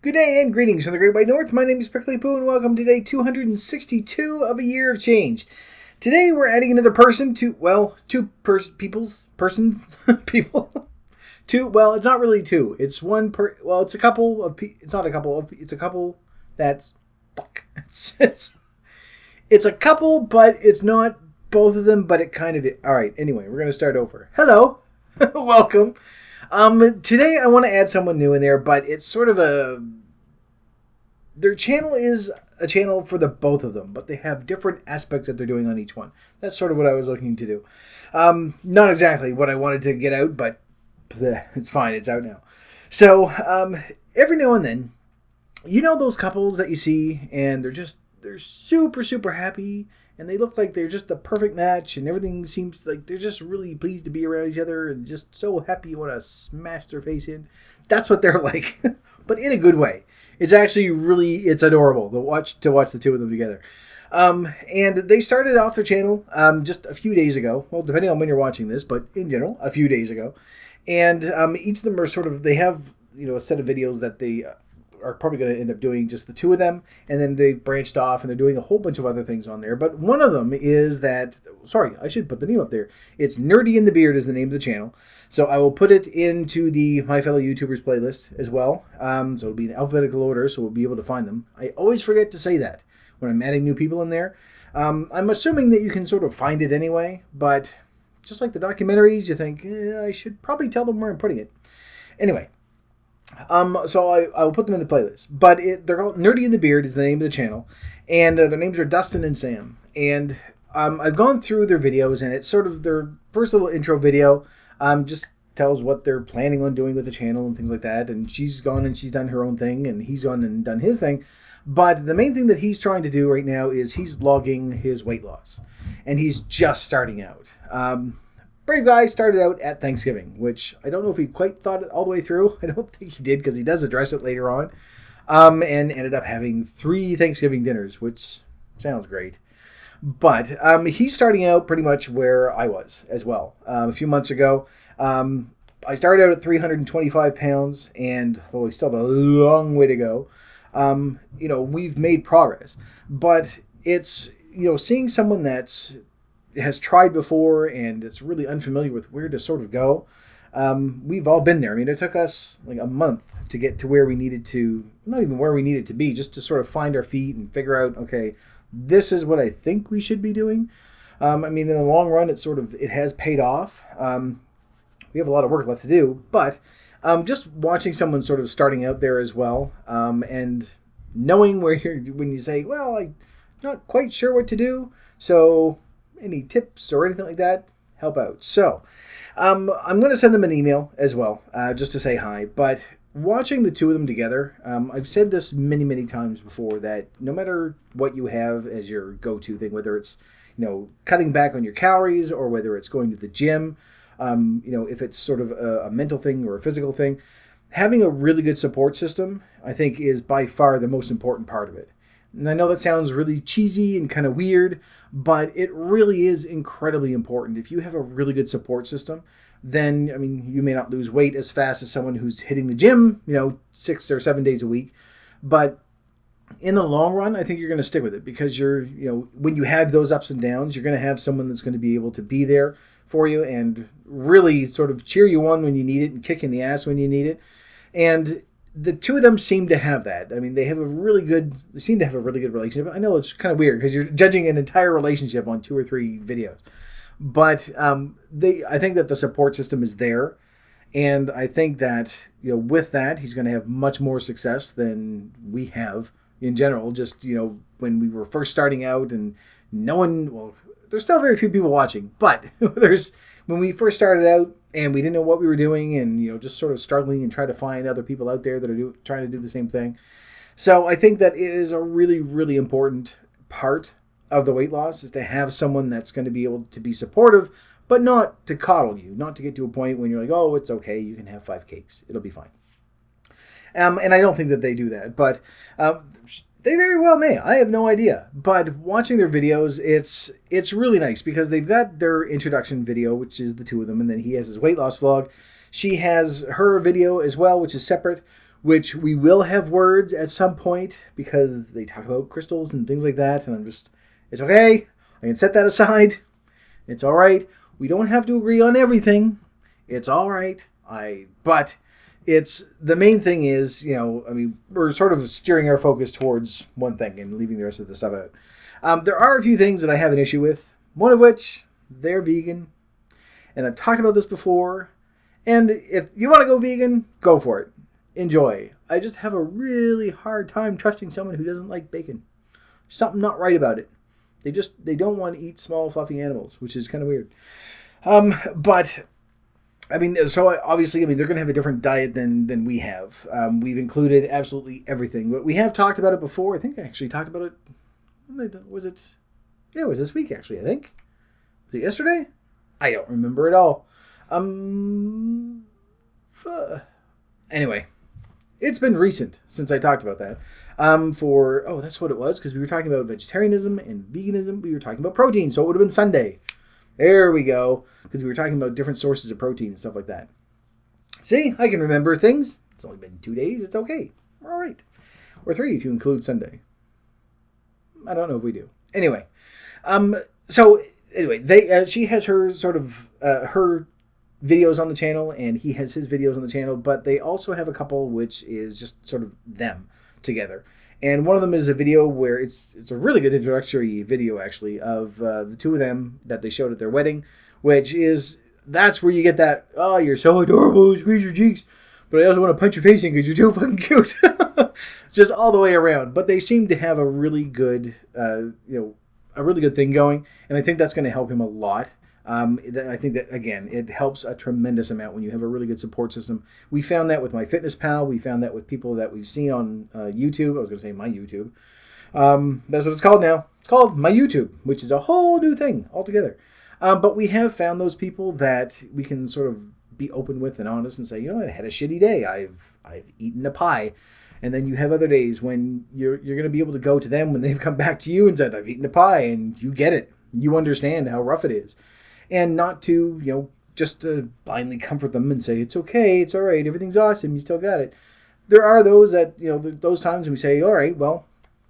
Good day and greetings from the Great White North. My name is Prickly Poo and welcome to day 262 of a year of change. Today we're adding another person to, persons, people. Two, well, it's not really two. It's it's a couple of, it's not a couple of, it's a couple that's, fuck. It's a couple, but it's not both of them, but it kind of is. Alright, anyway, we're going to start over. Hello. Welcome. Today I want to add someone new in there, but it's sort of their channel is a channel for the both of them, but they have different aspects that they're doing on each one. That's sort of what I was looking to do. Not exactly what I wanted to get out, but it's fine. It's out now. So, every now and then, you know those couples that you see and they're super, super happy and they look like they're just the perfect match and everything seems like they're just really pleased to be around each other and just so happy you want to smash their face in. That's what they're like, but in a good way. It's actually it's adorable to watch the two of them together. And they started off their channel just a few days ago. Well, depending on when you're watching this, but in general, a few days ago. And each of them are they have a set of videos that they are probably going to end up doing just the two of them, and then they branched off and they're doing a whole bunch of other things on there. But one of them is I should put the name up there. It's Nerdy in the Beard is the name of the channel. So I will put it into the My Fellow YouTubers playlist as well. So it'll be in alphabetical order, so we'll be able to find them. I always forget to say that when I'm adding new people in there. I'm assuming that you can sort of find it anyway, but just like the documentaries, you think, I should probably tell them where I'm putting it. Anyway. So I will put them in the playlist, but they're called Nerdy in the Beard is the name of the channel, and their names are Dustin and Sam, and I've gone through their videos, and it's sort of their first little intro video, just tells what they're planning on doing with the channel and things like that, and she's gone and she's done her own thing, and he's gone and done his thing, but the main thing that he's trying to do right now is he's logging his weight loss, and he's just starting out. Brave guy started out at Thanksgiving, which I don't know if he quite thought it all the way through. I don't think he did because he does address it later on. And ended up having 3 Thanksgiving dinners, which sounds great. But he's starting out pretty much where I was as well. A few months ago, I started out at 325 pounds, and though we still have a long way to go, we've made progress. But it's, seeing someone has tried before and it's really unfamiliar with where to sort of go. We've all been there. I mean, it took us like a month to get to where we needed to, not even where we needed to be, just to sort of find our feet and figure out, okay, this is what I think we should be doing. In the long run, it has paid off. We have a lot of work left to do, but just watching someone sort of starting out there as well, and knowing when you say, well, I'm not quite sure what to do, so any tips or anything like that, help out. So I'm going to send them an email as well, just to say hi. But watching the two of them together, I've said this many, many times before, that no matter what you have as your go-to thing, whether it's cutting back on your calories or whether it's going to the gym, if it's sort of a mental thing or a physical thing, having a really good support system, I think, is by far the most important part of it. And I know that sounds really cheesy and kind of weird, but it really is incredibly important. If you have a really good support system, then, you may not lose weight as fast as someone who's hitting the gym, 6 or 7 days a week. But in the long run, I think you're going to stick with it because when you have those ups and downs, you're going to have someone that's going to be able to be there for you and really sort of cheer you on when you need it and kick in the ass when you need it. And the two of them seem to have that. They seem to have a really good relationship. I know it's kind of weird because you're judging an entire relationship on 2 or 3 videos. But I think that the support system is there. And I think that, with that, he's going to have much more success than we have in general. Just, when we were first starting out and there's still very few people watching. But when we first started out, and we didn't know what we were doing and, just sort of struggling and trying to find other people out there that are trying to do the same thing. So I think that it is a really, really important part of the weight loss is to have someone that's going to be able to be supportive, but not to coddle you, not to get to a point when you're like, oh, it's okay, you can have 5 cakes. It'll be fine. And I don't think that they do that, but they very well may. I have no idea. But watching their videos, it's really nice because they've got their introduction video, which is the two of them, and then he has his weight loss vlog. She has her video as well, which is separate, which we will have words at some point because they talk about crystals and things like that. And it's okay. I can set that aside. It's all right. We don't have to agree on everything. It's all right. But it's the main thing is, we're sort of steering our focus towards one thing and leaving the rest of the stuff out. There are a few things that I have an issue with. One of which, they're vegan. And I've talked about this before. And if you want to go vegan, go for it. Enjoy. I just have a really hard time trusting someone who doesn't like bacon. Something not right about it. They don't want to eat small, fluffy animals, which is kind of weird. But so obviously, they're going to have a different diet than we have. We've included absolutely everything. But we have talked about it before. I think I actually talked about it. Was it? Yeah, it was this week, actually, I think. Was it yesterday? I don't remember at all. Anyway, it's been recent since I talked about that. That's what it was, because we were talking about vegetarianism and veganism. We were talking about protein, so it would have been Sunday. There we go, because we were talking about different sources of protein and stuff like that. See, I can remember things. It's only been 2 days. It's okay. We're all right. Or 3 if you include Sunday. I don't know if we do. Anyway, she has her sort of her videos on the channel, and he has his videos on the channel, but they also have a couple which is just sort of them together. And one of them is a video where it's a really good introductory video, actually, of the two of them that they showed at their wedding, that's where you get that, oh, you're so adorable, squeeze your cheeks, but I also want to punch your face in because you're too fucking cute. Just all the way around. But they seem to have a really good, thing going, and I think that's going to help him a lot. I think that, again, it helps a tremendous amount when you have a really good support system. We found that with MyFitnessPal. We found that with people that we've seen on YouTube. I was going to say my YouTube. That's what it's called now. It's called My YouTube, which is a whole new thing altogether. But we have found those people that we can sort of be open with and honest and say, I had a shitty day. I've eaten a pie. And then you have other days when you're going to be able to go to them when they've come back to you and said, I've eaten a pie, and you get it. You understand how rough it is. And not to, just to blindly comfort them and say, it's okay, it's all right, everything's awesome, you still got it. There are those that, those times when we say, all right, well,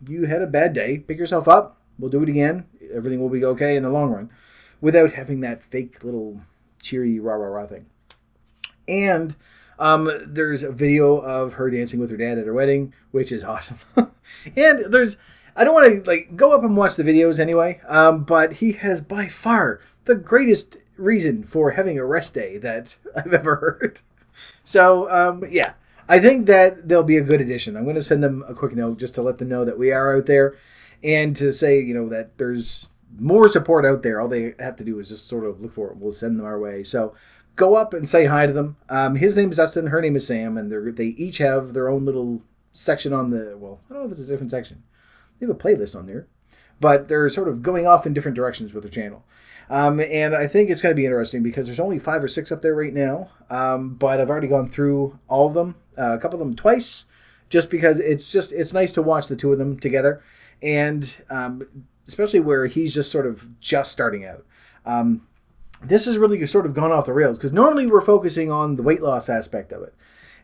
you had a bad day, pick yourself up, we'll do it again, everything will be okay in the long run, without having that fake little cheery rah-rah-rah thing. And there's a video of her dancing with her dad at her wedding, which is awesome. And I don't want to go up and watch the videos anyway, but he has by far the greatest reason for having a rest day that I've ever heard. So, I think that they'll be a good addition. I'm going to send them a quick note just to let them know that we are out there and to say, that there's more support out there. All they have to do is just sort of look for it. We'll send them our way. So go up and say hi to them. His name is Dustin. Her name is Sam. And they each have their own little section on I don't know if it's a different section. They have a playlist on there. But they're sort of going off in different directions with their channel. And I think it's going to be interesting because there's only 5 or 6 up there right now. But I've already gone through all of them, a couple of them twice, just because it's nice to watch the two of them together. And especially where he's just starting out. This has really sort of gone off the rails because normally we're focusing on the weight loss aspect of it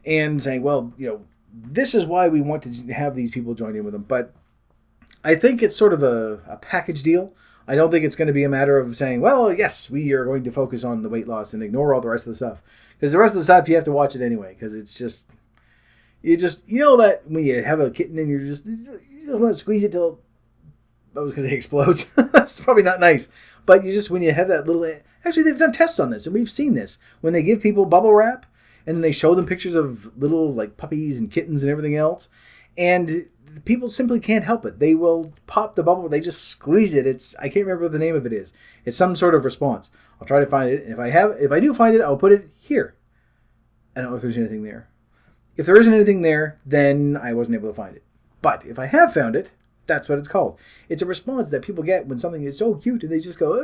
and saying, well, this is why we want to have these people join in with them. But I think it's sort of a package deal. I don't think it's going to be a matter of saying, well, yes, we are going to focus on the weight loss and ignore all the rest of the stuff. Because the rest of the stuff, you have to watch it anyway. Because it's just, that when you have a kitten and you just want to squeeze it till, that was because it explodes. That's probably not nice. But when you have that little, actually they've done tests on this and we've seen this. When they give people bubble wrap and then they show them pictures of little puppies and kittens and everything else. And people simply can't help it. They will pop the bubble. They just squeeze it. I can't remember what the name of it is. It's some sort of response. I'll try to find it. If I do find it, I'll put it here. I don't know if there's anything there. If there isn't anything there, then I wasn't able to find it. But if I have found it, that's what it's called. It's a response that people get when something is so cute and they just go,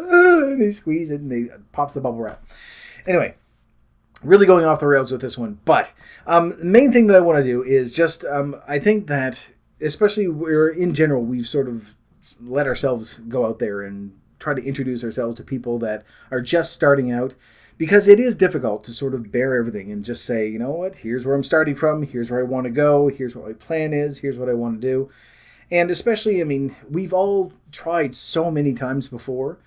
and they squeeze it and it pops the bubble wrap. Anyway, really going off the rails with this one. But the main thing that I want to do is just, I think that especially in general, we've sort of let ourselves go out there and try to introduce ourselves to people that are just starting out because it is difficult to sort of bear everything and just say, you know what, here's where I'm starting from, here's where I want to go, here's what my plan is, here's what I want to do. And especially, I mean, we've all tried so many times before.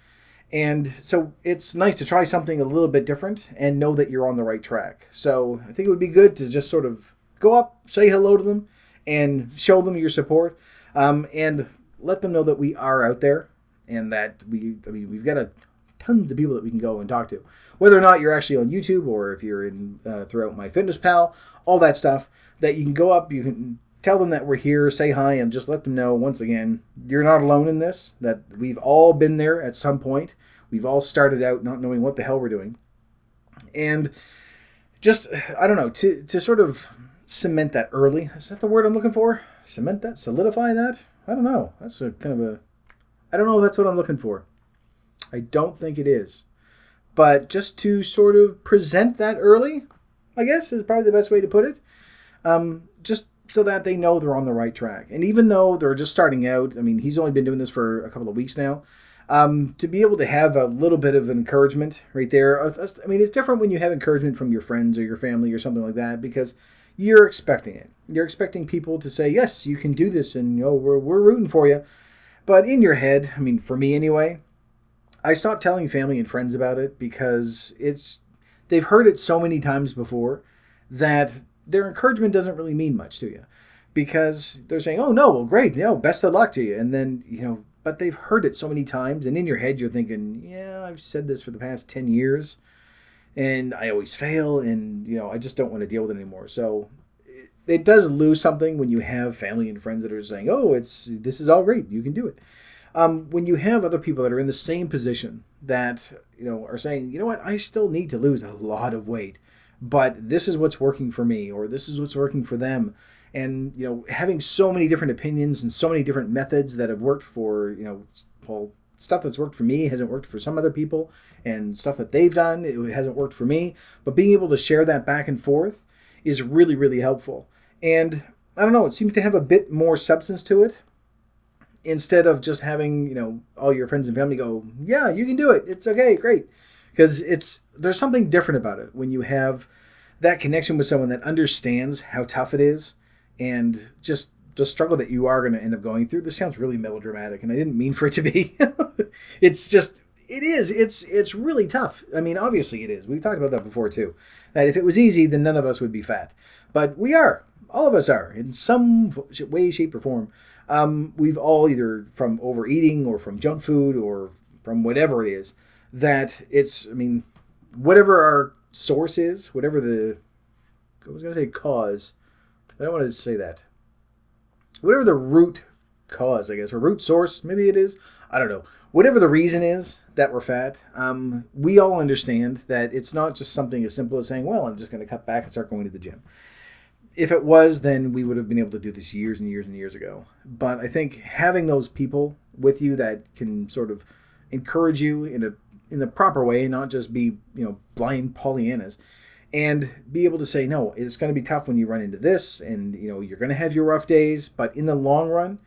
And so it's nice to try something a little bit different and know that you're on the right track. So I think it would be good to just sort of go up, say hello to them, and show them your support, and let them know that we are out there and that we've got tons of people that we can go and talk to. Whether or not you're actually on YouTube or if you're in throughout MyFitnessPal, all that stuff, that you can go up, you can tell them that we're here, say hi, and just let them know, once again, you're not alone in this, that we've all been there at some point. We've all started out not knowing what the hell we're doing. And just, I don't know, to sort of cement that early. Is that the word I'm looking for? Cement that? Solidify that? I don't know. That's a kind of a... I don't know if that's what I'm looking for. I don't think it is. But just to sort of present that early, I guess, is probably the best way to put it. Just so that they know they're on the right track. And even though they're just starting out, I mean, he's only been doing this for a couple of weeks now, to be able to have a little bit of encouragement right there. I mean, it's different when you have encouragement from your friends or your family or something like that, because you're expecting it. You're expecting people to say, yes, you can do this, and we're rooting for you. But in your head, I mean, for me anyway, I stopped telling family and friends about it because they've heard it so many times before that their encouragement doesn't really mean much to you, because they're saying, oh, no, well, great, best of luck to you. And then, but they've heard it so many times, and in your head, you're thinking, yeah, I've said this for the past 10 years, and I always fail, and, I just don't want to deal with it anymore. So it does lose something when you have family and friends that are saying, oh, this is all great, you can do it. When you have other people that are in the same position that, are saying, you know what, I still need to lose a lot of weight, but this is what's working for me, or this is what's working for them. And, having so many different opinions and so many different methods that have worked for, stuff that's worked for me hasn't worked for some other people, and stuff that they've done, it hasn't worked for me. But being able to share that back and forth is really, really helpful. And I don't know, it seems to have a bit more substance to it, instead of just having, all your friends and family go, yeah, you can do it. It's okay, great. Because there's something different about it when you have that connection with someone that understands how tough it is, and just the struggle that you are going to end up going through. This sounds really melodramatic, and I didn't mean for it to be. It's really tough. I mean, obviously it is. We've talked about that before too. That if it was easy, then none of us would be fat. But we are. All of us are, in some way, shape, or form. We've all, either from overeating or from junk food or from whatever it is, that whatever our source is, whatever I was going to say cause. I don't want to say that. Whatever the root cause, I guess, or root source, maybe it is. I don't know. Whatever the reason is that we're fat, we all understand that it's not just something as simple as saying, well, I'm just going to cut back and start going to the gym. If it was, then we would have been able to do this years and years and years ago. But I think having those people with you that can sort of encourage you in the proper way, not just be, blind Pollyannas, and be able to say, no, it's going to be tough when you run into this, and, you're going to have your rough days, but in the long run,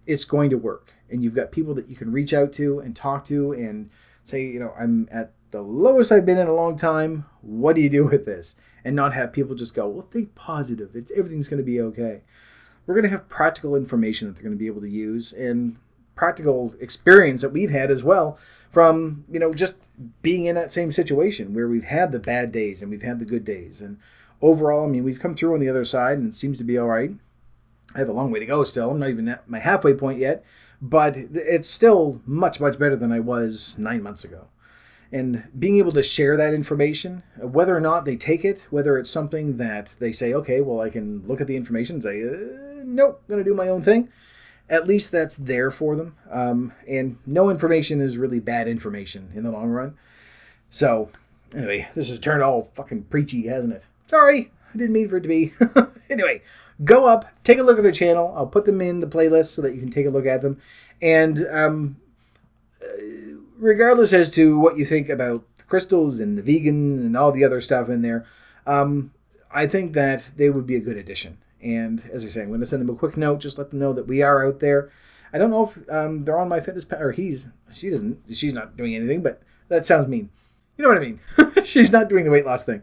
it's going to work. And you've got people that you can reach out to and talk to and say, I'm at the lowest I've been in a long time. What do you do with this? And not have people just go, well, think positive. Everything's going to be okay. We're going to have practical information that they're going to be able to use, and practical experience that we've had as well from, just being in that same situation where we've had the bad days and we've had the good days. And overall, we've come through on the other side, and it seems to be all right. I have a long way to go still. I'm not even at my halfway point yet, but it's still much, much better than I was 9 months ago. And being able to share that information, whether or not they take it, whether it's something that they say, okay, well, I can look at the information and say, nope, I'm going to do my own thing. At least that's there for them. And no information is really bad information in the long run. So, anyway, this has turned all fucking preachy, hasn't it? Sorry, I didn't mean for it to be. Anyway, go up, take a look at their channel. I'll put them in the playlist so that you can take a look at them. And regardless as to what you think about the crystals and the vegan and all the other stuff in there, I think that they would be a good addition. And as I say, I'm going to send them a quick note, just let them know that we are out there. I don't know if they're on my fitness, or she's not doing anything, but that sounds mean. You know what I mean? She's not doing the weight loss thing.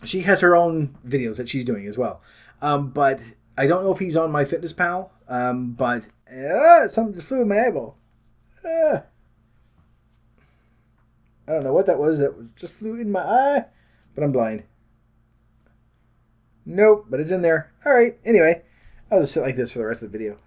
She has her own videos that she's doing as well. But I don't know if he's on MyFitnessPal. But something just flew in my eyeball. I don't know what that was. That just flew in my eye. But I'm blind. Nope, but it's in there. All right. Anyway, I'll just sit like this for the rest of the video.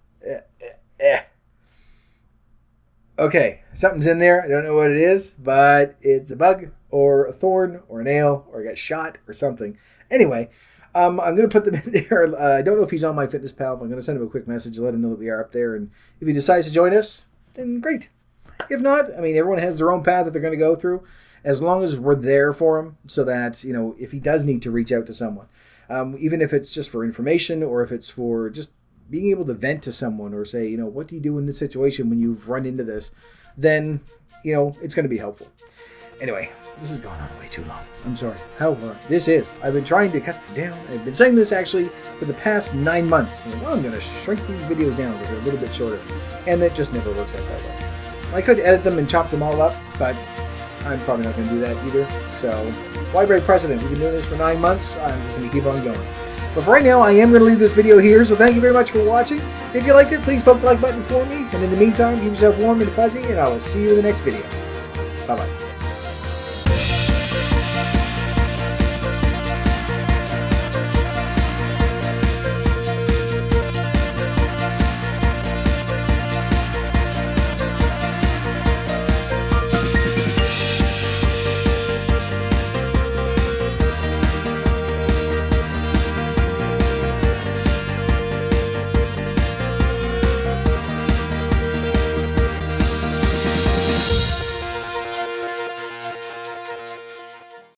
Okay, something's in there. I don't know what it is, but it's a bug or a thorn or a nail or I got shot or something. Anyway, I'm going to put them in there. I don't know if he's on MyFitnessPal, but I'm going to send him a quick message to let him know that we are up there. And if he decides to join us, then great. If not, I mean, everyone has their own path that they're going to go through. As long as we're there for him so that, you know, if he does need to reach out to someone, even if it's just for information or if it's for just being able to vent to someone or say, you know, what do you do in this situation when you've run into this, then, you know, it's going to be helpful. Anyway, this has gone on way too long. I'm sorry. However, I've been trying to cut it down. I've been saying this actually for the past 9 months. I'm going to shrink these videos down so they're a little bit shorter. And that just never works out that way. I could edit them and chop them all up, but I'm probably not going to do that either. So, why break precedent? We've been doing this for 9 months. I'm just going to keep on going. But for right now, I am going to leave this video here, so thank you very much for watching. If you liked it, please poke the like button for me. And in the meantime, keep yourself warm and fuzzy, and I will see you in the next video. Bye-bye.